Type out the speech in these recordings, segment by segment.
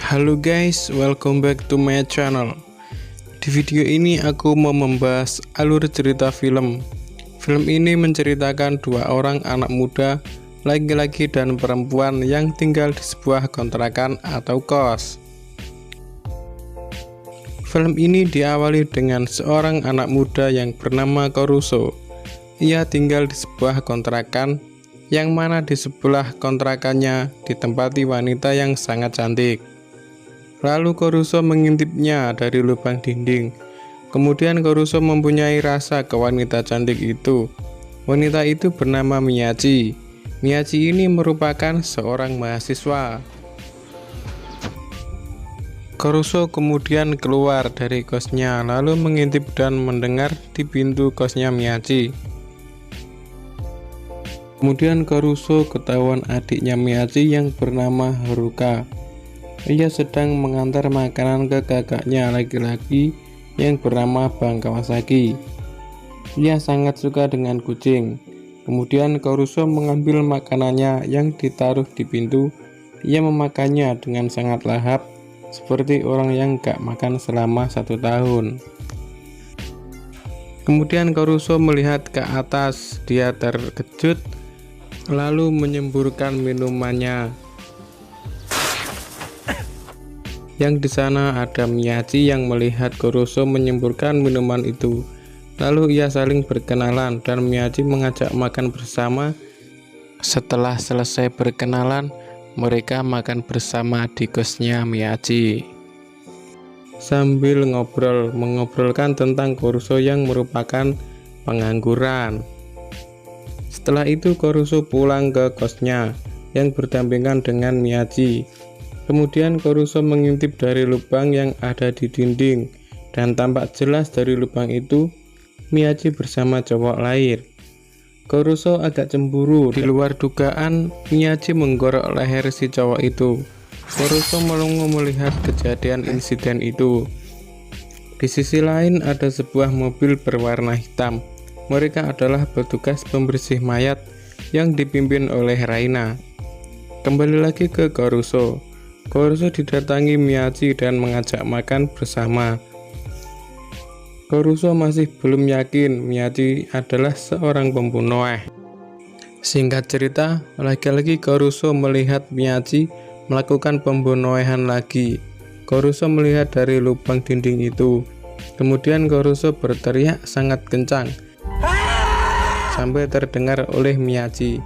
Halo guys, welcome back to my channel. Di video ini aku mau membahas alur cerita film. Film ini menceritakan dua orang anak muda, laki-laki dan perempuan yang tinggal di sebuah kontrakan atau kos. Film ini diawali dengan seorang anak muda yang bernama Caruso. Ia tinggal di sebuah kontrakan yang mana di sebelah kontrakannya ditempati wanita yang sangat cantik. Lalu Caruso mengintipnya dari lubang dinding. Kemudian Caruso mempunyai rasa ke wanita cantik itu. Wanita itu bernama Miyachi. Miyachi ini merupakan seorang mahasiswa. Caruso kemudian keluar dari kosnya lalu mengintip dan mendengar di pintu kosnya Miyachi. Kemudian Caruso ketahuan adiknya Miyachi yang bernama Haruka. Ia sedang mengantar makanan ke kakaknya laki-laki yang bernama Bang Kawasaki. Ia sangat suka dengan kucing. Kemudian Caruso mengambil makanannya yang ditaruh di pintu. Ia memakannya dengan sangat lahap, seperti orang yang gak makan selama 1 tahun. Kemudian Caruso melihat ke atas. Dia terkejut lalu menyemburkan minumannya. Yang di sana ada Miyachi yang melihat Caruso menyemburkan minuman itu. Lalu ia saling berkenalan dan Miyachi mengajak makan bersama. Setelah selesai berkenalan, mereka makan bersama di kosnya Miyachi. Sambil mengobrolkan tentang Caruso yang merupakan pengangguran. Setelah itu Caruso pulang ke kosnya yang berdampingan dengan Miyachi. Kemudian Caruso mengintip dari lubang yang ada di dinding dan tampak jelas dari lubang itu Miyachi bersama cowok lain. Caruso agak cemburu. Di luar dugaan, Miyachi menggorok leher si cowok itu. Caruso melongo melihat kejadian insiden itu. Di sisi lain ada sebuah mobil berwarna hitam. Mereka adalah petugas pembersih mayat yang dipimpin oleh Raina. Kembali lagi ke Caruso. Caruso didatangi Miyachi dan mengajak makan bersama. Caruso masih belum yakin Miyachi adalah seorang pembunuh. Singkat cerita, lagi-lagi Caruso melihat Miyachi melakukan pembunuhan lagi. Caruso melihat dari lubang dinding itu. Kemudian Caruso berteriak sangat kencang sampai terdengar oleh Miyachi.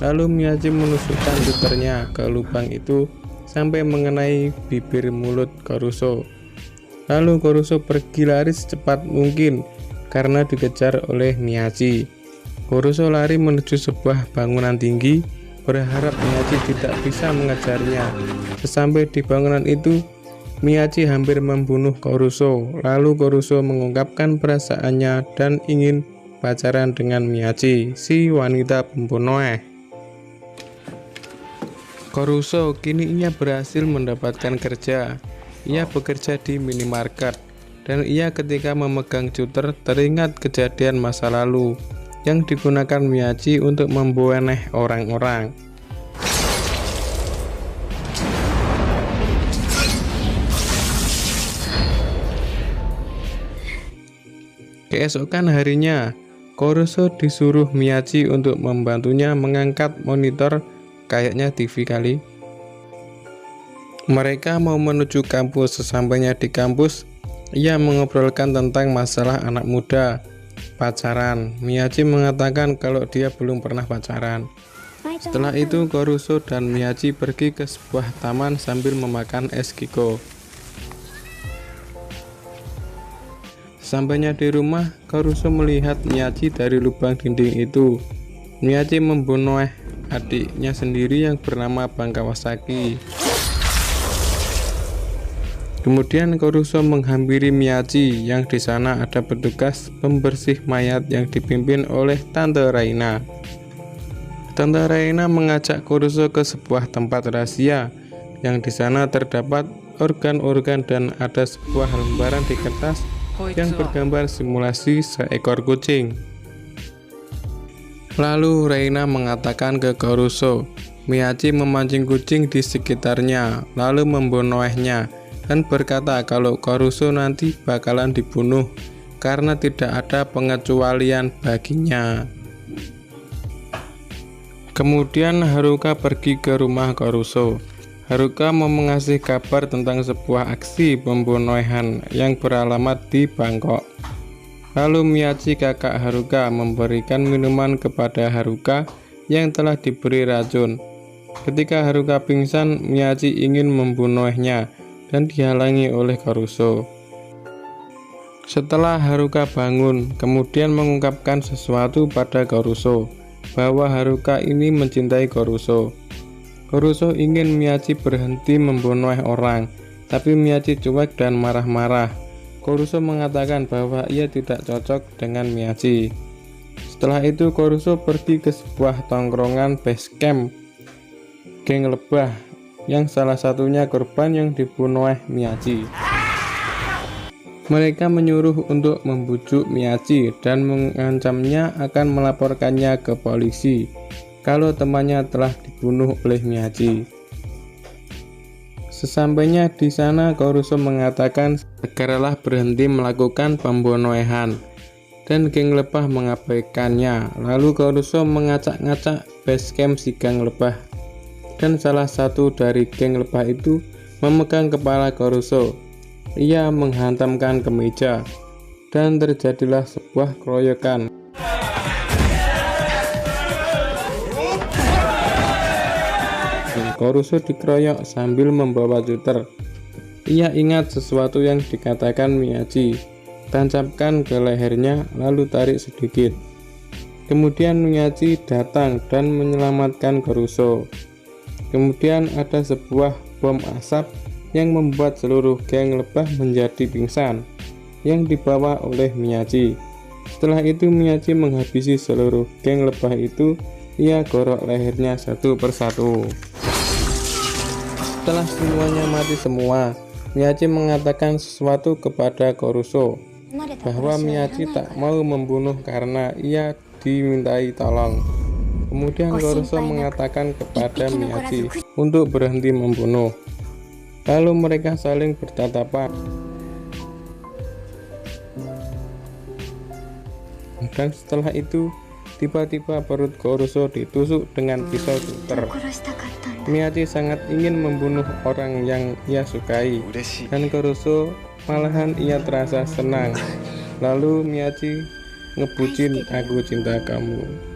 Lalu Miyachi menusukkan puternya ke lubang itu sampai mengenai bibir mulut Caruso. Lalu Caruso pergi lari secepat mungkin karena dikejar oleh Miyachi. Caruso lari menuju sebuah bangunan tinggi berharap Miyachi tidak bisa mengejarnya. Sesampai di bangunan itu, Miyachi hampir membunuh Caruso. Lalu Caruso mengungkapkan perasaannya dan ingin pacaran dengan Miyachi, si wanita pembunuh. Caruso kini ia berhasil mendapatkan kerja. Ia bekerja di minimarket dan ia ketika memegang cutter teringat kejadian masa lalu yang digunakan Miyachi untuk membunuh orang-orang. Keesokan harinya, Caruso disuruh Miyachi untuk membantunya mengangkat monitor. Kayaknya TV kali. Mereka mau menuju kampus. Sesampainya di kampus, ia mengobrolkan tentang masalah anak muda, pacaran. Miyachi mengatakan kalau dia belum pernah pacaran. Setelah itu Caruso dan Miyachi pergi ke sebuah taman sambil memakan es kiko. Sampainya di rumah, Caruso melihat Miyachi dari lubang dinding itu. Miyachi membunuh adiknya sendiri yang bernama Bang Kawasaki. Kemudian Caruso menghampiri Miyachi yang di sana ada petugas pembersih mayat yang dipimpin oleh Tante Raina. Tante Raina mengajak Caruso ke sebuah tempat rahasia yang di sana terdapat organ-organ dan ada sebuah lembaran di kertas yang bergambar simulasi seekor kucing. Lalu Raina mengatakan ke Caruso Miyachi memancing kucing di sekitarnya, lalu membunuhnya dan berkata kalau Koruso nanti bakalan dibunuh karena tidak ada pengecualian baginya. Kemudian Haruka pergi ke rumah Koruso. Haruka mau mengasih kabar tentang sebuah aksi pembunuhan yang beralamat di Bangkok. Lalu Miyachi, kakak Haruka, memberikan minuman kepada Haruka yang telah diberi racun. Ketika Haruka pingsan, Miyachi ingin membunuhnya dan dihalangi oleh Koruso. Setelah Haruka bangun, kemudian mengungkapkan sesuatu pada Koruso, bahwa Haruka ini mencintai Koruso. Koruso ingin Miyachi berhenti membunuh orang, tapi Miyachi cuek dan marah-marah. Koruso mengatakan bahwa ia tidak cocok dengan Miyachi. Setelah itu Koruso pergi ke sebuah tongkrongan base camp geng lebah yang salah satunya korban yang dibunuh Miyachi. Mereka menyuruh untuk membujuk Miyachi dan mengancamnya akan melaporkannya ke polisi kalau temannya telah dibunuh oleh Miyachi. Sesampainya di sana, Koruso mengatakan segeralah berhenti melakukan pembunuhan, dan geng lebah mengabaikannya. Lalu Koruso mengacak-ngacak base camp si geng lebah, dan salah satu dari geng lebah itu memegang kepala Koruso. Ia menghantamkan ke meja, dan terjadilah sebuah keroyokan. Koruso dikeroyok sambil membawa cutter. Ia ingat sesuatu yang dikatakan Miyachi. Tancapkan ke lehernya, lalu tarik sedikit. Kemudian Miyachi datang dan menyelamatkan Koruso. Kemudian ada sebuah bom asap yang membuat seluruh geng lebah menjadi pingsan, yang dibawa oleh Miyachi. Setelah itu Miyachi menghabisi seluruh geng lebah itu. Ia gorok lehernya satu persatu. Setelah semuanya mati semua, Miyachi mengatakan sesuatu kepada Koruso, bahwa Miyachi tak mau membunuh karena ia dimintai tolong. Kemudian Koruso mengatakan kepada Miyachi untuk berhenti membunuh. Lalu mereka saling bertatapan. Dan setelah itu, tiba-tiba perut Koruso ditusuk dengan pisau cutter. Miyachi sangat ingin membunuh orang yang ia sukai, dan Koruso malahan ia terasa senang. Lalu Miyachi ngebucin, "Aku cinta kamu."